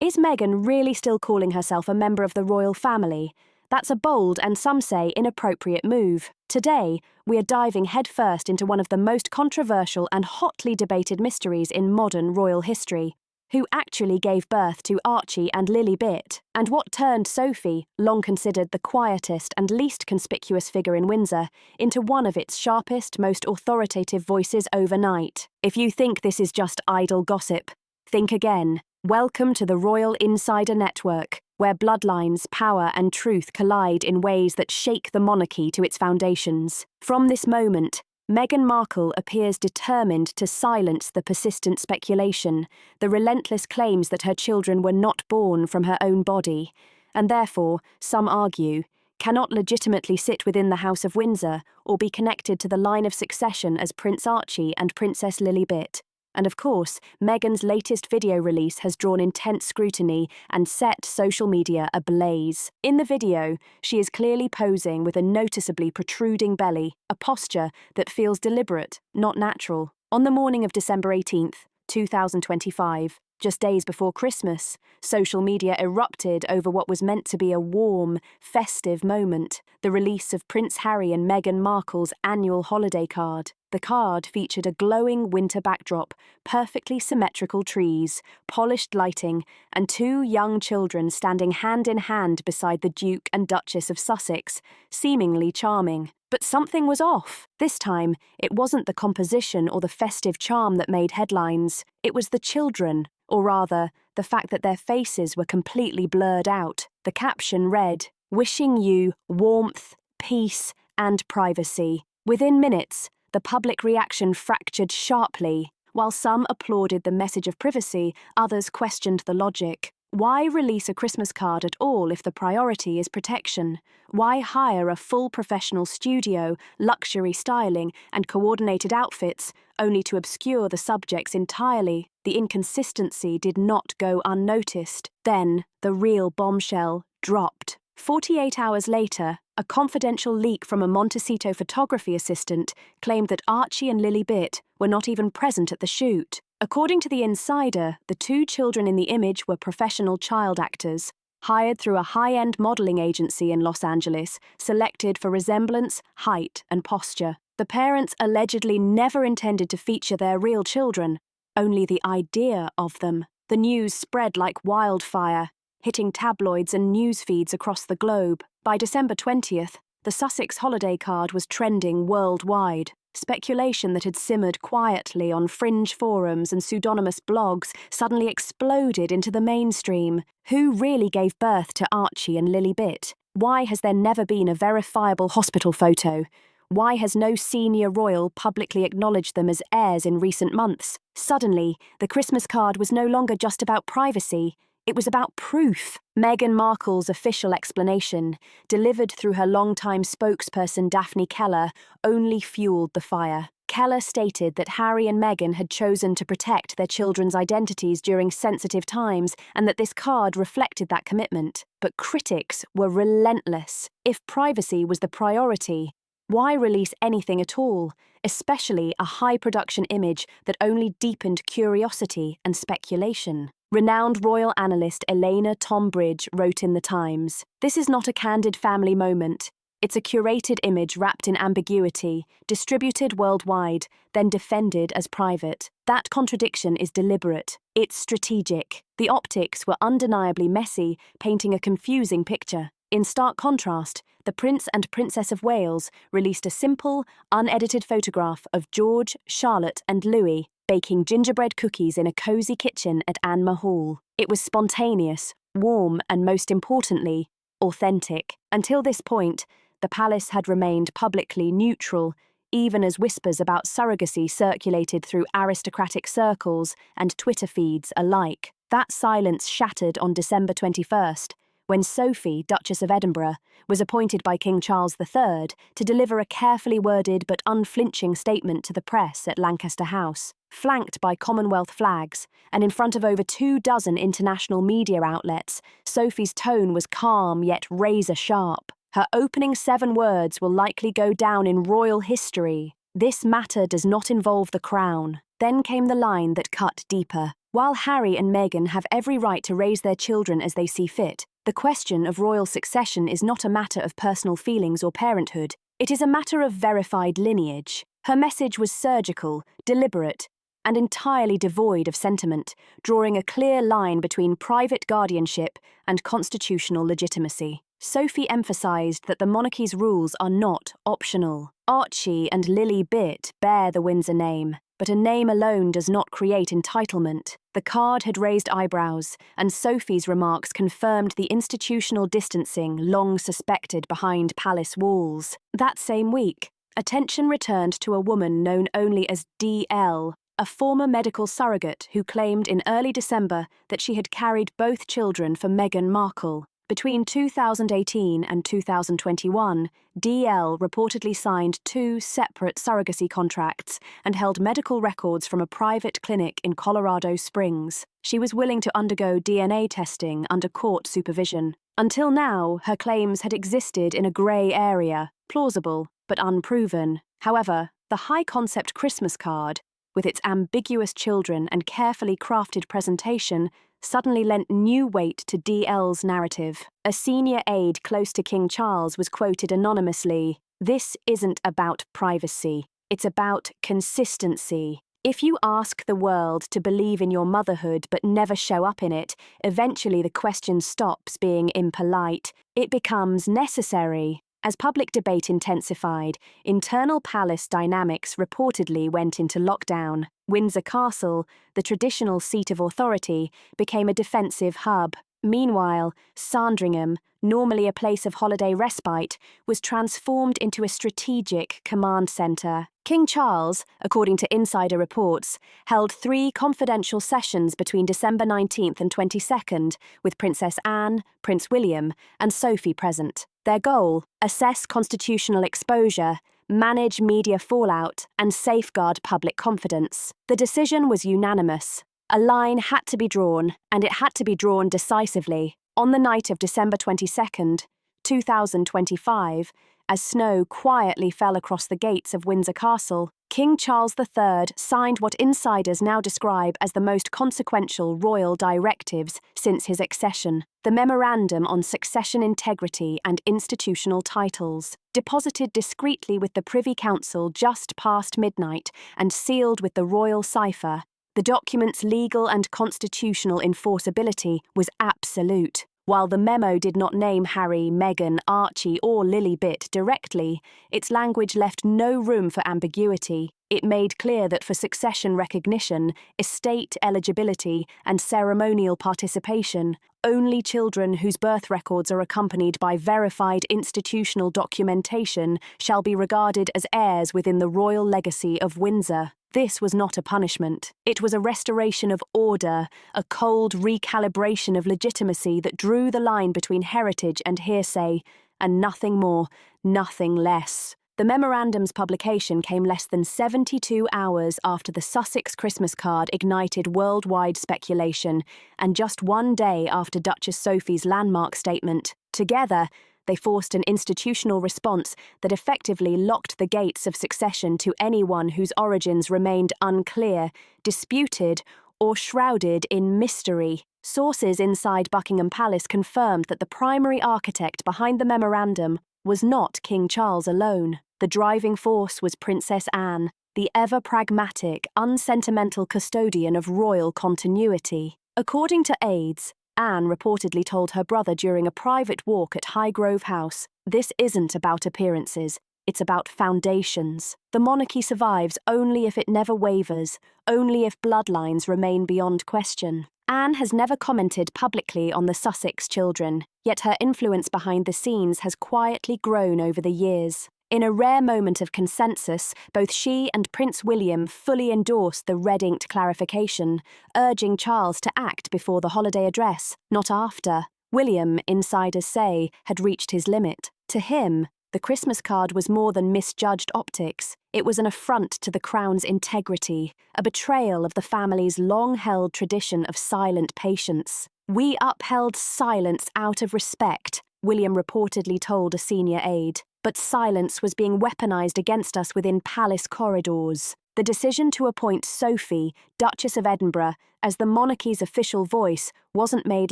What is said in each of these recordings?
Is Meghan really still calling herself a member of the royal family? That's a bold and some say inappropriate move. Today, we are diving headfirst into one of the most controversial and hotly debated mysteries in modern royal history. Who actually gave birth to Archie and Lilibet, and what turned Sophie, long considered the quietest and least conspicuous figure in Windsor, into one of its sharpest, most authoritative voices overnight. If you think this is just idle gossip, think again. Welcome to the Royal Insider Network, where bloodlines, power and truth collide in ways that shake the monarchy to its foundations. From this moment, Meghan Markle appears determined to silence the persistent speculation, the relentless claims that her children were not born from her own body, and therefore, some argue, cannot legitimately sit within the House of Windsor or be connected to the line of succession as Prince Archie and Princess Lilibet. And of course, Meghan's latest video release has drawn intense scrutiny and set social media ablaze. In the video, she is clearly posing with a noticeably protruding belly, a posture that feels deliberate, not natural. On the morning of December 18th, 2025, just days before Christmas, social media erupted over what was meant to be a warm, festive moment, the release of Prince Harry and Meghan Markle's annual holiday card. The card featured a glowing winter backdrop, perfectly symmetrical trees, polished lighting, and two young children standing hand in hand beside the Duke and Duchess of Sussex, seemingly charming. But something was off. This time, it wasn't the composition or the festive charm that made headlines. It was the children, or rather, the fact that their faces were completely blurred out. The caption read, "Wishing you warmth, peace, and privacy." Within minutes, the public reaction fractured sharply. While some applauded the message of privacy, others questioned the logic. Why release a Christmas card at all if the priority is protection? Why hire a full professional studio, luxury styling, and coordinated outfits, only to obscure the subjects entirely? The inconsistency did not go unnoticed. Then, the real bombshell dropped. 48 hours later, a confidential leak from a Montecito photography assistant claimed that Archie and Lilibet were not even present at the shoot. According to the insider, the two children in the image were professional child actors, hired through a high-end modeling agency in Los Angeles, selected for resemblance, height, and posture. The parents allegedly never intended to feature their real children, only the idea of them. The news spread like wildfire, hitting tabloids and news feeds across the globe. By December 20th, the Sussex holiday card was trending worldwide. Speculation that had simmered quietly on fringe forums and pseudonymous blogs suddenly exploded into the mainstream. Who really gave birth to Archie and Lilibet? Why has there never been a verifiable hospital photo? Why has no senior royal publicly acknowledged them as heirs in recent months? Suddenly, the Christmas card was no longer just about privacy. It was about proof. Meghan Markle's official explanation, delivered through her longtime spokesperson Daphne Keller, only fueled the fire. Keller stated that Harry and Meghan had chosen to protect their children's identities during sensitive times and that this card reflected that commitment. But critics were relentless. If privacy was the priority, why release anything at all, especially a high-production image that only deepened curiosity and speculation? Renowned royal analyst Elena Tombridge wrote in The Times, "This is not a candid family moment. It's a curated image wrapped in ambiguity, distributed worldwide, then defended as private. That contradiction is deliberate. It's strategic. The optics were undeniably messy, painting a confusing picture. In stark contrast, the Prince and Princess of Wales released a simple, unedited photograph of George, Charlotte, and Louis baking gingerbread cookies in a cosy kitchen at Anne Hall. It was spontaneous, warm, and most importantly, authentic. Until this point, the palace had remained publicly neutral, even as whispers about surrogacy circulated through aristocratic circles and Twitter feeds alike. That silence shattered on December 21st, when Sophie, Duchess of Edinburgh, was appointed by King Charles III to deliver a carefully worded but unflinching statement to the press at Lancaster House. Flanked by Commonwealth flags, and in front of over 24 international media outlets, Sophie's tone was calm yet razor-sharp. Her opening 7 words will likely go down in royal history. "This matter does not involve the crown." Then came the line that cut deeper. While Harry and Meghan have every right to raise their children as they see fit, the question of royal succession is not a matter of personal feelings or parenthood. It is a matter of verified lineage. Her message was surgical, deliberate, and entirely devoid of sentiment, drawing a clear line between private guardianship and constitutional legitimacy. Sophie emphasized that the monarchy's rules are not optional. Archie and Lilibet bear the Windsor name, but a name alone does not create entitlement. The card had raised eyebrows, and Sophie's remarks confirmed the institutional distancing long suspected behind palace walls. That same week, attention returned to a woman known only as DL, a former medical surrogate who claimed in early December that she had carried both children for Meghan Markle. Between 2018 and 2021, DL reportedly signed 2 separate surrogacy contracts and held medical records from a private clinic in Colorado Springs. She was willing to undergo DNA testing under court supervision. Until now, her claims had existed in a grey area, plausible but unproven. However, the high-concept Christmas card, with its ambiguous children and carefully crafted presentation, suddenly lent new weight to DL's narrative. A senior aide close to King Charles was quoted anonymously, "This isn't about privacy, it's about consistency. If you ask the world to believe in your motherhood but never show up in it, eventually the question stops being impolite. It becomes necessary." As public debate intensified, internal palace dynamics reportedly went into lockdown. Windsor Castle, the traditional seat of authority, became a defensive hub. Meanwhile, Sandringham, normally a place of holiday respite, was transformed into a strategic command centre. King Charles, according to insider reports, held 3 confidential sessions between December 19th and 22nd, with Princess Anne, Prince William, and Sophie present. Their goal: assess constitutional exposure, manage media fallout, and safeguard public confidence. The decision was unanimous. A line had to be drawn, and it had to be drawn decisively. On the night of December 22nd, 2025, as snow quietly fell across the gates of Windsor Castle, King Charles III signed what insiders now describe as the most consequential royal directives since his accession: the Memorandum on Succession Integrity and Institutional Titles. Deposited discreetly with the Privy Council just past midnight and sealed with the royal cipher, the document's legal and constitutional enforceability was absolute. While the memo did not name Harry, Meghan, Archie, or Lilibet directly, its language left no room for ambiguity. It made clear that for succession recognition, estate eligibility, and ceremonial participation, only children whose birth records are accompanied by verified institutional documentation shall be regarded as heirs within the royal legacy of Windsor. This was not a punishment. It was a restoration of order, a cold recalibration of legitimacy that drew the line between heritage and hearsay, and nothing more, nothing less. The memorandum's publication came less than 72 hours after the Sussex Christmas card ignited worldwide speculation, and just 1 day after Duchess Sophie's landmark statement. Together, they forced an institutional response that effectively locked the gates of succession to anyone whose origins remained unclear, disputed, or shrouded in mystery. Sources inside Buckingham Palace confirmed that the primary architect behind the memorandum was not King Charles alone. The driving force was Princess Anne, the ever-pragmatic, unsentimental custodian of royal continuity. According to aides, Anne reportedly told her brother during a private walk at Highgrove House, "This isn't about appearances, it's about foundations. The monarchy survives only if it never wavers, only if bloodlines remain beyond question." Anne has never commented publicly on the Sussex children, yet her influence behind the scenes has quietly grown over the years. In a rare moment of consensus, both she and Prince William fully endorsed the red-inked clarification, urging Charles to act before the holiday address, not after. William, insiders say, had reached his limit. To him, the Christmas card was more than misjudged optics. It was an affront to the Crown's integrity, a betrayal of the family's long-held tradition of silent patience. "We upheld silence out of respect," William reportedly told a senior aide. but silence was being weaponized against us within palace corridors. The decision to appoint Sophie, Duchess of Edinburgh, as the monarchy's official voice wasn't made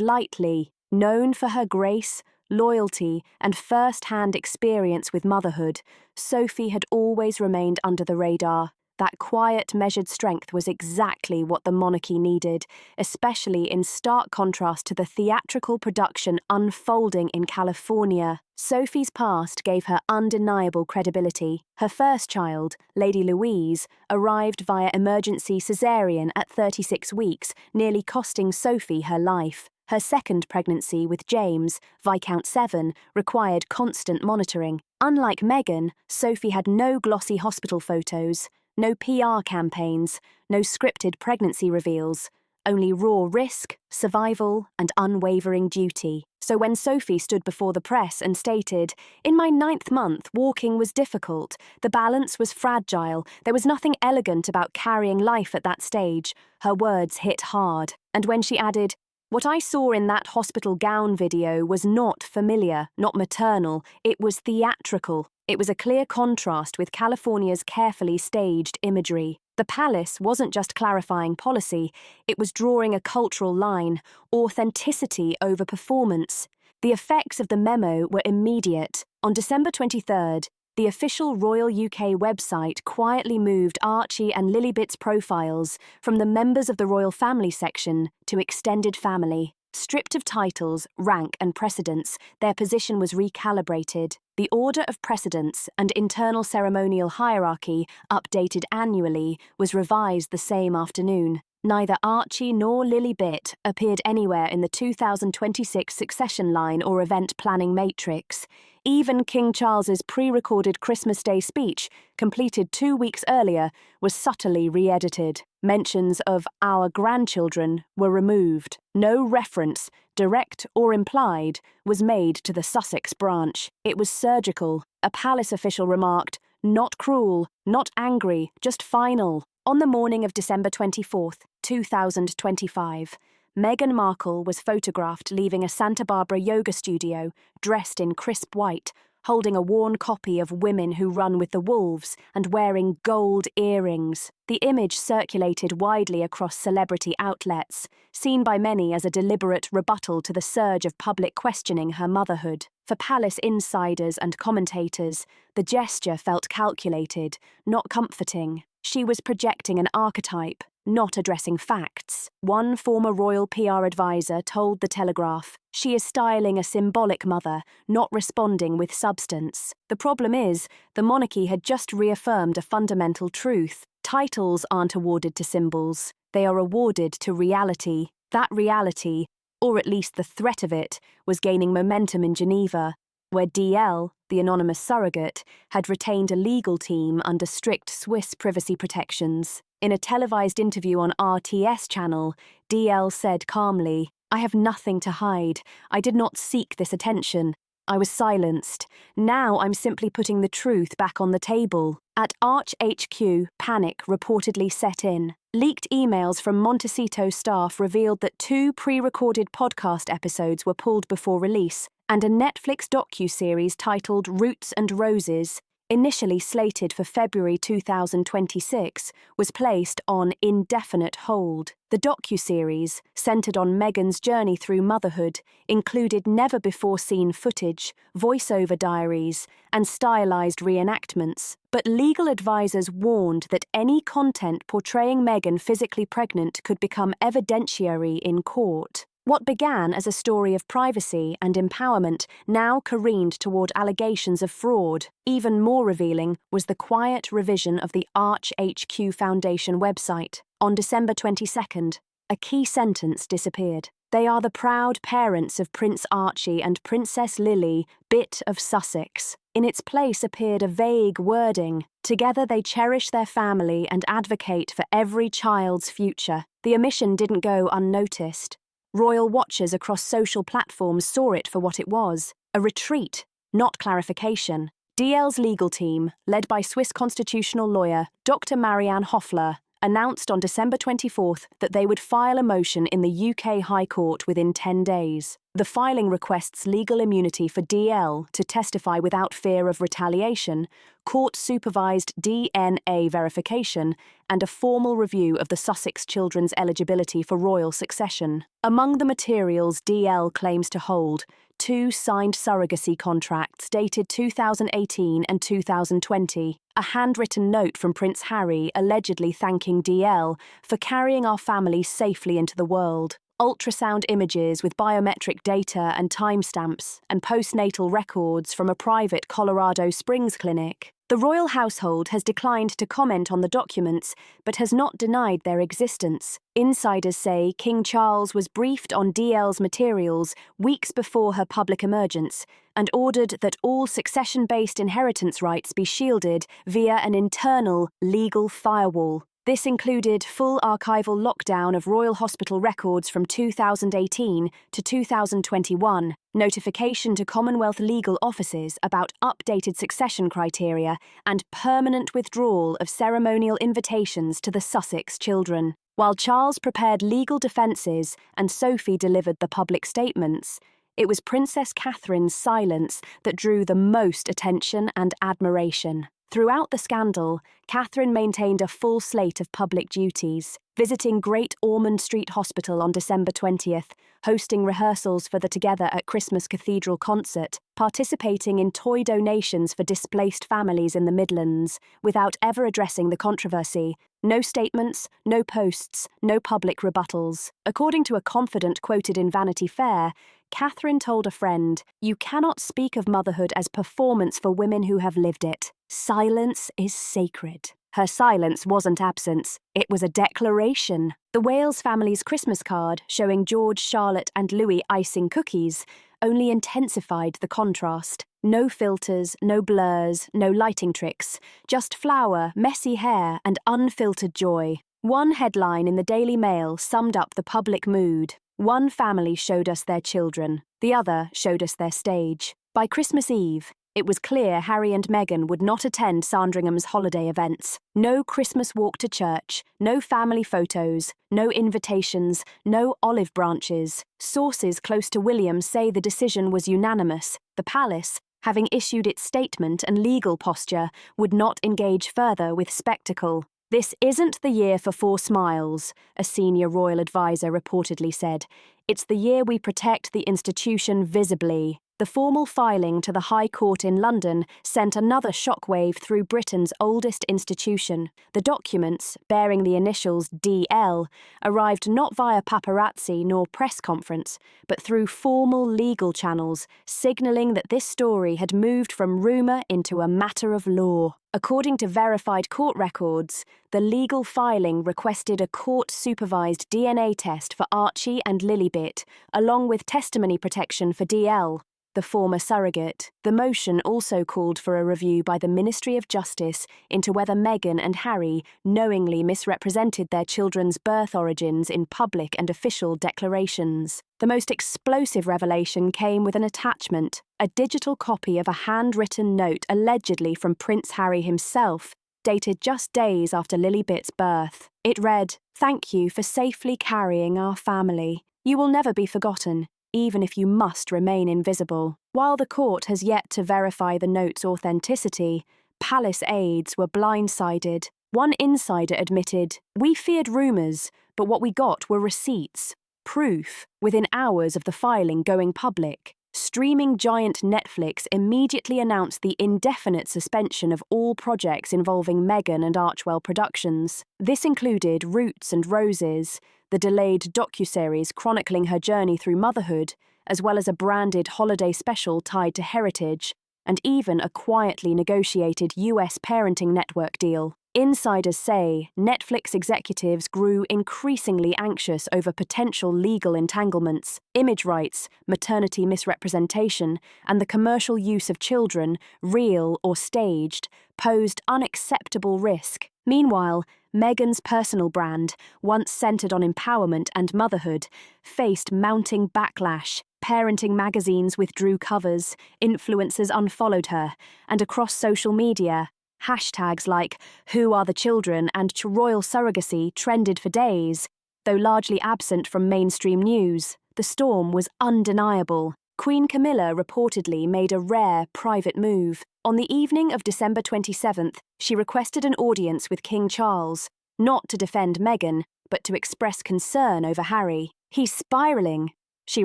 lightly. Known for her grace, loyalty, and first-hand experience with motherhood, Sophie had always remained under the radar. That quiet, measured strength was exactly what the monarchy needed, especially in stark contrast to the theatrical production unfolding in California. Sophie's past gave her undeniable credibility. Her first child, Lady Louise, arrived via emergency caesarean at 36 weeks, nearly costing Sophie her life. Her second pregnancy with James, Viscount Severn, required constant monitoring. Unlike Meghan, Sophie had no glossy hospital photos, no PR campaigns, no scripted pregnancy reveals, only raw risk, survival, and unwavering duty. So when Sophie stood before the press and stated, "In my 9th month, walking was difficult, the balance was fragile, there was nothing elegant about carrying life at that stage," her words hit hard. And when she added, "What I saw in that hospital gown video was not familiar, not maternal, it was theatrical." It was a clear contrast with California's carefully staged imagery. The palace wasn't just clarifying policy, it was drawing a cultural line, authenticity over performance. The effects of the memo were immediate. On December 23rd, the official Royal UK website quietly moved Archie and Lilibet's profiles from the members of the royal family section to extended family. Stripped of titles, rank and precedence, their position was recalibrated. The order of precedence and internal ceremonial hierarchy, updated annually, was revised the same afternoon. Neither Archie nor Lilibet appeared anywhere in the 2026 succession line or event planning matrix. Even King Charles's pre-recorded Christmas Day speech, completed 2 weeks earlier, was subtly re-edited. Mentions of "our grandchildren" were removed. No reference, direct or implied, was made to the Sussex branch. It was surgical. A palace official remarked, "Not cruel, not angry, just final." On the morning of December 24th, 2025, Meghan Markle was photographed leaving a Santa Barbara yoga studio, dressed in crisp white, holding a worn copy of Women Who Run with the Wolves and wearing gold earrings. The image circulated widely across celebrity outlets, seen by many as a deliberate rebuttal to the surge of public questioning her motherhood. For palace insiders and commentators, the gesture felt calculated, not comforting. She was projecting an archetype, not addressing facts. One former royal PR advisor told The Telegraph, "She is styling a symbolic mother, not responding with substance." The problem is, the monarchy had just reaffirmed a fundamental truth. Titles aren't awarded to symbols, they are awarded to reality. That reality, or at least the threat of it, was gaining momentum in Geneva, where DL, the anonymous surrogate, had retained a legal team under strict Swiss privacy protections. In a televised interview on RTS channel, DL said calmly, "I have nothing to hide. I did not seek this attention. I was silenced. Now I'm simply putting the truth back on the table." At Arch HQ, panic reportedly set in. Leaked emails from Montecito staff revealed that 2 pre-recorded podcast episodes were pulled before release, and a Netflix docu-series titled Roots and Roses, initially slated for February 2026, was placed on indefinite hold. The docu-series, centered on Meghan's journey through motherhood, included never-before-seen footage, voiceover diaries, and stylized reenactments. But legal advisors warned that any content portraying Meghan physically pregnant could become evidentiary in court. What began as a story of privacy and empowerment now careened toward allegations of fraud. Even more revealing was the quiet revision of the Arch HQ Foundation website. On December 22nd, a key sentence disappeared. "They are the proud parents of Prince Archie and Princess Lily, Bit of Sussex." In its place appeared a vague wording. "Together they cherish their family and advocate for every child's future." The omission didn't go unnoticed. Royal watchers across social platforms saw it for what it was, a retreat, not clarification. DL's legal team, led by Swiss constitutional lawyer Dr. Marianne Hoffler, announced on December 24th that they would file a motion in the UK High Court within 10 days. The filing requests legal immunity for DL to testify without fear of retaliation, court-supervised DNA verification, and a formal review of the Sussex children's eligibility for royal succession. Among the materials DL claims to hold, 2 signed surrogacy contracts dated 2018 and 2020, a handwritten note from Prince Harry allegedly thanking DL for carrying our family safely into the world, ultrasound images with biometric data and timestamps, and postnatal records from a private Colorado Springs clinic. The royal household has declined to comment on the documents, but has not denied their existence. Insiders say King Charles was briefed on DL's materials weeks before her public emergence and ordered that all succession-based inheritance rights be shielded via an internal legal firewall. This included full archival lockdown of royal hospital records from 2018 to 2021, notification to Commonwealth legal offices about updated succession criteria, and permanent withdrawal of ceremonial invitations to the Sussex children. While Charles prepared legal defences and Sophie delivered the public statements, it was Princess Catherine's silence that drew the most attention and admiration. Throughout the scandal, Catherine maintained a full slate of public duties, visiting Great Ormond Street Hospital on December 20th, hosting rehearsals for the Together at Christmas Cathedral concert, participating in toy donations for displaced families in the Midlands, without ever addressing the controversy. No statements, no posts, no public rebuttals. According to a confidant quoted in Vanity Fair, Catherine told a friend, "You cannot speak of motherhood as performance for women who have lived it. Silence is sacred." Her silence wasn't absence, it was a declaration. The Wales family's Christmas card, showing George, Charlotte and Louis icing cookies, only intensified the contrast. No filters, no blurs, no lighting tricks, just flour, messy hair and unfiltered joy. One headline in the Daily Mail summed up the public mood. One family showed us their children, the other showed us their stage. By Christmas Eve, it was clear Harry and Meghan would not attend Sandringham's holiday events. No Christmas walk to church, no family photos, no invitations, no olive branches. Sources close to William say the decision was unanimous. The palace, having issued its statement and legal posture, would not engage further with spectacle. "This isn't the year for 4 smiles," a senior royal advisor reportedly said. "It's the year we protect the institution visibly." The formal filing to the High Court in London sent another shockwave through Britain's oldest institution. The documents, bearing the initials DL, arrived not via paparazzi nor press conference, but through formal legal channels, signalling that this story had moved from rumour into a matter of law. According to verified court records, the legal filing requested a court-supervised DNA test for Archie and Lilibet, along with testimony protection for DL, the former surrogate. The motion also called for a review by the Ministry of Justice into whether Meghan and Harry knowingly misrepresented their children's birth origins in public and official declarations. The most explosive revelation came with an attachment, a digital copy of a handwritten note allegedly from Prince Harry himself, dated just days after Lilibet's birth. It read, "Thank you for safely carrying our family. You will never be forgotten, even if you must remain invisible." While the court has yet to verify the note's authenticity, palace aides were blindsided. One insider admitted, "We feared rumours, but what we got were receipts, proof," within hours of the filing going public. Streaming giant Netflix immediately announced the indefinite suspension of all projects involving Meghan and Archwell Productions. This included Roots and Roses, the delayed docuseries chronicling her journey through motherhood, as well as a branded holiday special tied to heritage, and even a quietly negotiated US parenting network deal. Insiders say Netflix executives grew increasingly anxious over potential legal entanglements, image rights, maternity misrepresentation, and the commercial use of children, real or staged, posed unacceptable risk. Meanwhile, Meghan's personal brand, once centered on empowerment and motherhood, faced mounting backlash. Parenting magazines withdrew covers, influencers unfollowed her, and across social media, Hashtags like "Who are the children?" and "royal surrogacy" trended for days. Though largely absent from mainstream news, the storm was undeniable. Queen Camilla reportedly made a rare private move. On the evening of December 27th, she requested an audience with King Charles, not to defend Meghan, but to express concern over Harry. "He's spiralling," she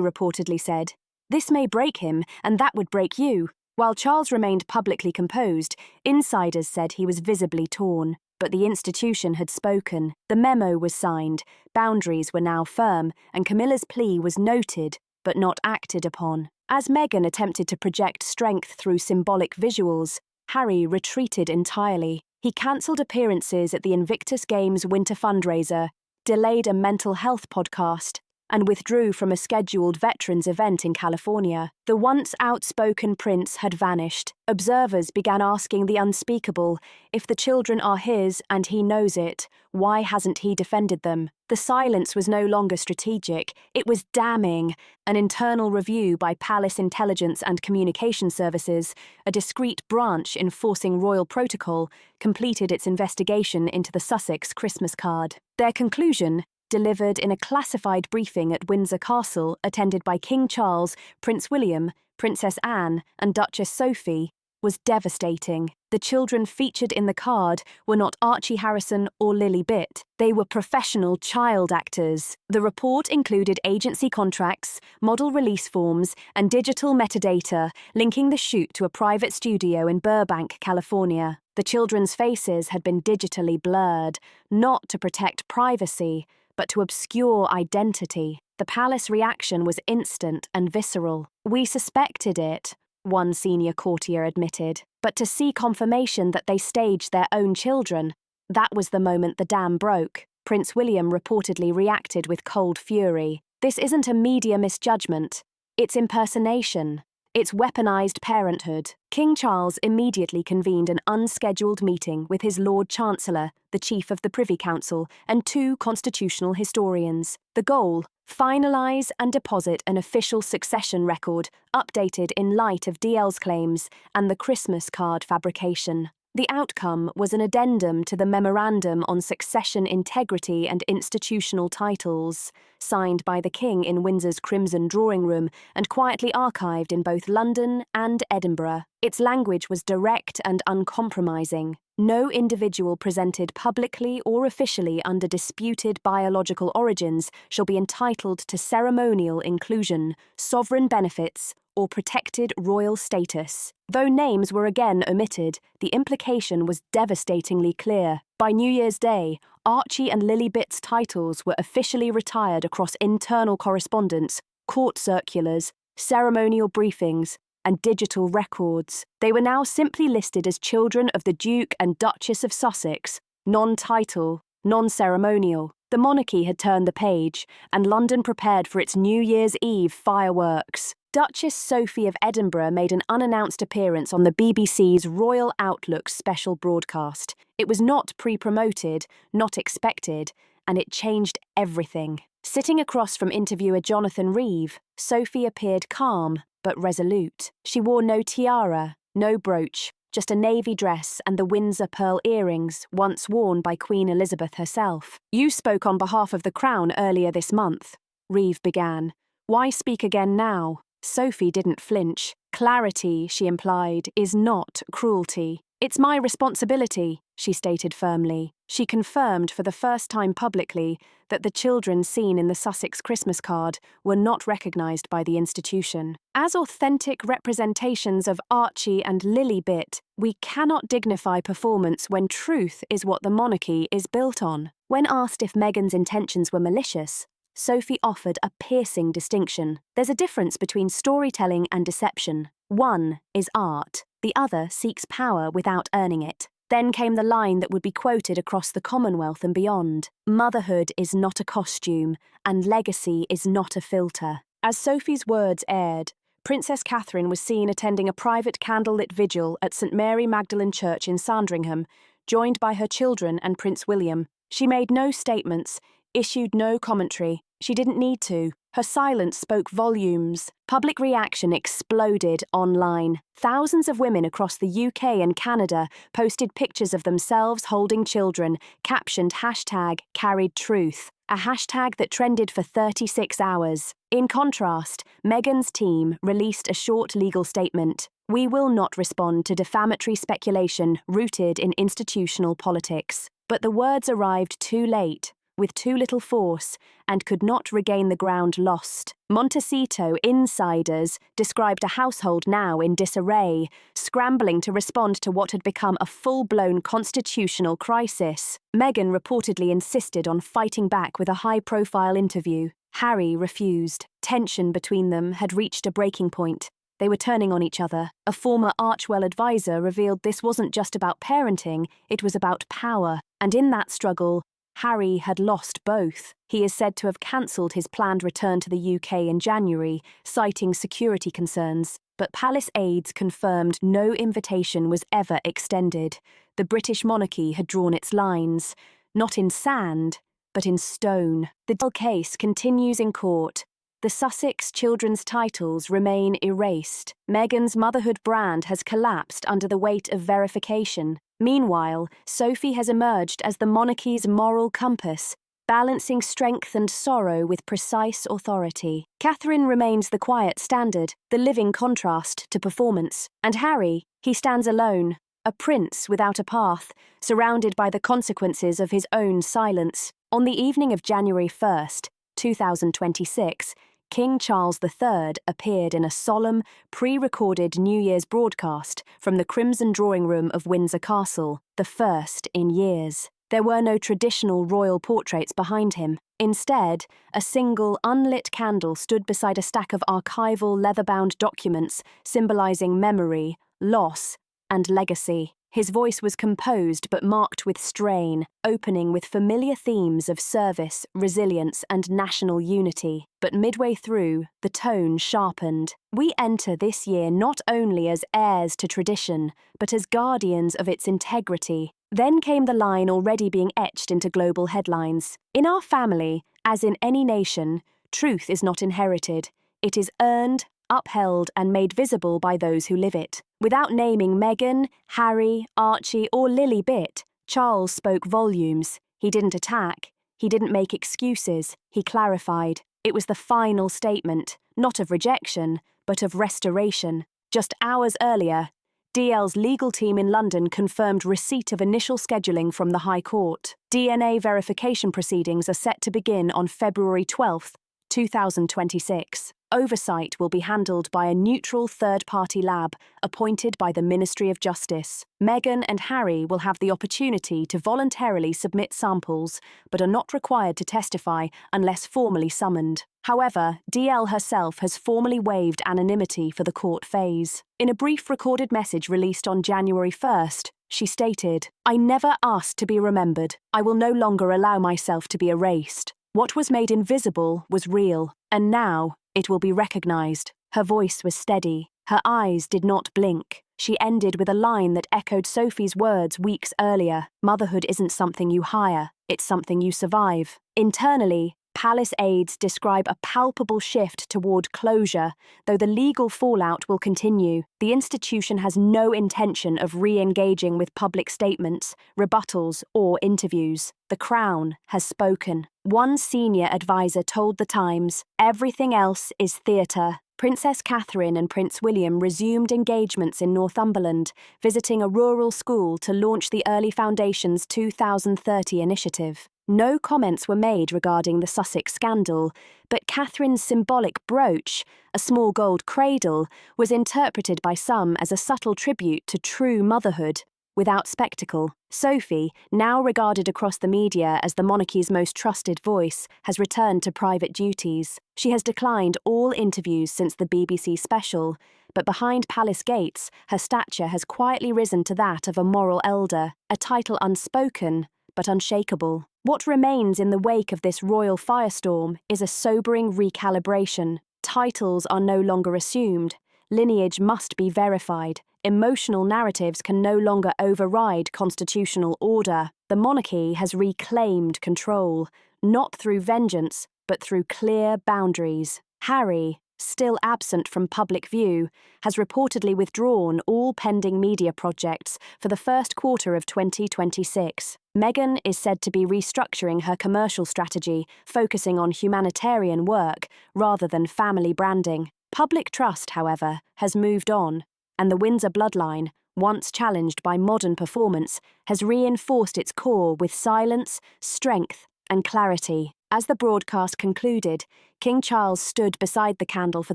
reportedly said. "This may break him, and that would break you." While Charles remained publicly composed, insiders said he was visibly torn. But the institution had spoken. The memo was signed, boundaries were now firm, and Camilla's plea was noted, but not acted upon. As Meghan attempted to project strength through symbolic visuals, Harry retreated entirely. He cancelled appearances at the Invictus Games winter fundraiser, delayed a mental health podcast, and withdrew from a scheduled veterans event in California. The once outspoken prince had vanished. Observers began asking the unspeakable: if the children are his and he knows it, why hasn't he defended them? The silence was no longer strategic, it was damning. An internal review by Palace Intelligence and Communication Services, a discreet branch enforcing royal protocol, completed its investigation into the Sussex Christmas card. Their conclusion, delivered in a classified briefing at Windsor Castle, attended by King Charles, Prince William, Princess Anne, and Duchess Sophie, was devastating. The children featured in the card were not Archie Harrison or Lilibet. They were professional child actors. The report included agency contracts, model release forms, and digital metadata linking the shoot to a private studio in Burbank, California. The children's faces had been digitally blurred, not to protect privacy, but to obscure identity. The palace reaction was instant and visceral. "We suspected it," one senior courtier admitted, but to see confirmation that they staged their own children, that was the moment the dam broke. Prince William reportedly reacted with cold fury. "This isn't a media misjudgment. It's impersonation. It's weaponized parenthood." King Charles immediately convened an unscheduled meeting with his Lord Chancellor, the Chief of the Privy Council, and 2 constitutional historians. The goal: finalise and deposit an official succession record, updated in light of DL's claims and the Christmas card fabrication. The outcome was an addendum to the Memorandum on Succession Integrity and Institutional Titles, signed by the King in Windsor's Crimson Drawing Room and quietly archived in both London and Edinburgh. Its language was direct and uncompromising. No individual presented publicly or officially under disputed biological origins shall be entitled to ceremonial inclusion, sovereign benefits, or protected royal status. Though names were again omitted, the implication was devastatingly clear. By New Year's Day, Archie and Lilibet's titles were officially retired across internal correspondence, court circulars, ceremonial briefings, and digital records. They were now simply listed as children of the Duke and Duchess of Sussex, non-title, non-ceremonial. The monarchy had turned the page, and London prepared for its New Year's Eve fireworks. Duchess Sophie of Edinburgh made an unannounced appearance on the BBC's Royal Outlook special broadcast. It was not pre-promoted, not expected, and it changed everything. Sitting across from interviewer Jonathan Reeve, Sophie appeared calm but resolute. She wore no tiara, no brooch, just a navy dress and the Windsor pearl earrings once worn by Queen Elizabeth herself. "You spoke on behalf of the Crown earlier this month," Reeve began. "Why speak again now?" Sophie didn't flinch. "Clarity," she implied, "is not cruelty." "It's my responsibility," she stated firmly. She confirmed for the first time publicly that the children seen in the Sussex Christmas card were not recognised by the institution. "As authentic representations of Archie and Lilibet, we cannot dignify performance when truth is what the monarchy is built on." When asked if Meghan's intentions were malicious, Sophie offered a piercing distinction. "There's a difference between storytelling and deception. One is art, the other seeks power without earning it." Then came the line that would be quoted across the Commonwealth and beyond: "Motherhood is not a costume, and legacy is not a filter." As Sophie's words aired, Princess Catherine was seen attending a private candlelit vigil at St Mary Magdalene Church in Sandringham, joined by her children and Prince William. She made no statements, issued no commentary. She didn't need to. Her silence spoke volumes. Public reaction exploded online. Thousands of women across the UK and Canada posted pictures of themselves holding children, captioned #CarriedTruth, a hashtag that trended for 36 hours. In contrast, Meghan's team released a short legal statement. "We will not respond to defamatory speculation rooted in institutional politics." But the words arrived too late, with too little force, and could not regain the ground lost. Montecito insiders described a household now in disarray, scrambling to respond to what had become a full-blown constitutional crisis. Meghan reportedly insisted on fighting back with a high-profile interview. Harry refused. Tension between them had reached a breaking point. They were turning on each other. A former Archwell advisor revealed this wasn't just about parenting, it was about power. And in that struggle, Harry had lost both. He is said to have cancelled his planned return to the UK in January, citing security concerns. But palace aides confirmed no invitation was ever extended. The British monarchy had drawn its lines, not in sand, but in stone. The case continues in court. The Sussex children's titles remain erased. Meghan's motherhood brand has collapsed under the weight of verification. Meanwhile, Sophie has emerged as the monarchy's moral compass, balancing strength and sorrow with precise authority. Catherine remains the quiet standard, the living contrast to performance. And Harry, he stands alone, a prince without a path, surrounded by the consequences of his own silence. On the evening of January 1st, 2026, King Charles III appeared in a solemn, pre-recorded New Year's broadcast from the Crimson Drawing Room of Windsor Castle, the first in years. There were no traditional royal portraits behind him. Instead, a single unlit candle stood beside a stack of archival leather-bound documents symbolizing memory, loss, and legacy. His voice was composed but marked with strain, opening with familiar themes of service, resilience, and national unity. But midway through, the tone sharpened. "We enter this year not only as heirs to tradition, but as guardians of its integrity." Then came the line already being etched into global headlines. "In our family, as in any nation, truth is not inherited. It is earned, upheld, and made visible by those who live it." Without naming Meghan, Harry, Archie, or Lilibet, Charles spoke volumes. He didn't attack. He didn't make excuses. He clarified. It was the final statement, not of rejection, but of restoration. Just hours earlier, DL's legal team in London confirmed receipt of initial scheduling from the High Court. DNA verification proceedings are set to begin on February 12th, 2026. Oversight will be handled by a neutral third-party lab appointed by the Ministry of Justice. Meghan and Harry will have the opportunity to voluntarily submit samples, but are not required to testify unless formally summoned. However, DL herself has formally waived anonymity for the court phase. In a brief recorded message released on January 1st, she stated, "I never asked to be remembered. I will no longer allow myself to be erased. What was made invisible was real, and now it will be recognized." Her voice was steady. Her eyes did not blink. She ended with a line that echoed Sophie's words weeks earlier. "Motherhood isn't something you hire, it's something you survive." Internally, palace aides describe a palpable shift toward closure, though the legal fallout will continue. The institution has no intention of re-engaging with public statements, rebuttals, or interviews. The Crown has spoken. One senior advisor told The Times, "Everything else is theatre." Princess Catherine and Prince William resumed engagements in Northumberland, visiting a rural school to launch the Early Foundation's 2030 initiative. No comments were made regarding the Sussex scandal, but Catherine's symbolic brooch, a small gold cradle, was interpreted by some as a subtle tribute to true motherhood, without spectacle. Sophie, now regarded across the media as the monarchy's most trusted voice, has returned to private duties. She has declined all interviews since the BBC special, but behind palace gates, her stature has quietly risen to that of a moral elder, a title unspoken but unshakable. What remains in the wake of this royal firestorm is a sobering recalibration. Titles are no longer assumed. Lineage must be verified. Emotional narratives can no longer override constitutional order. The monarchy has reclaimed control, not through vengeance, but through clear boundaries. Harry, still absent from public view, has reportedly withdrawn all pending media projects for the first quarter of 2026. Meghan is said to be restructuring her commercial strategy, focusing on humanitarian work rather than family branding. Public trust, however, has moved on, and the Windsor bloodline, once challenged by modern performance, has reinforced its core with silence, strength, and clarity. As the broadcast concluded, King Charles stood beside the candle for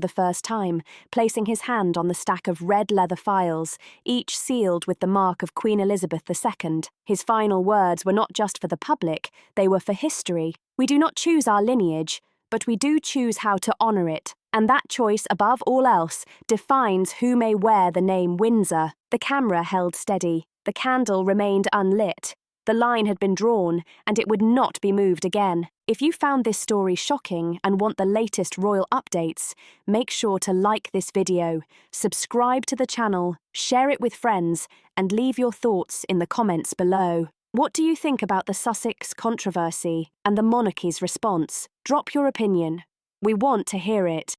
the first time, placing his hand on the stack of red leather files, each sealed with the mark of Queen Elizabeth II. His final words were not just for the public, they were for history. "We do not choose our lineage, but we do choose how to honour it, and that choice, above all else, defines who may wear the name Windsor." The camera held steady. The candle remained unlit. The line had been drawn, and it would not be moved again. If you found this story shocking and want the latest royal updates, make sure to like this video, subscribe to the channel, share it with friends, and leave your thoughts in the comments below. What do you think about the Sussex controversy and the monarchy's response? Drop your opinion. We want to hear it.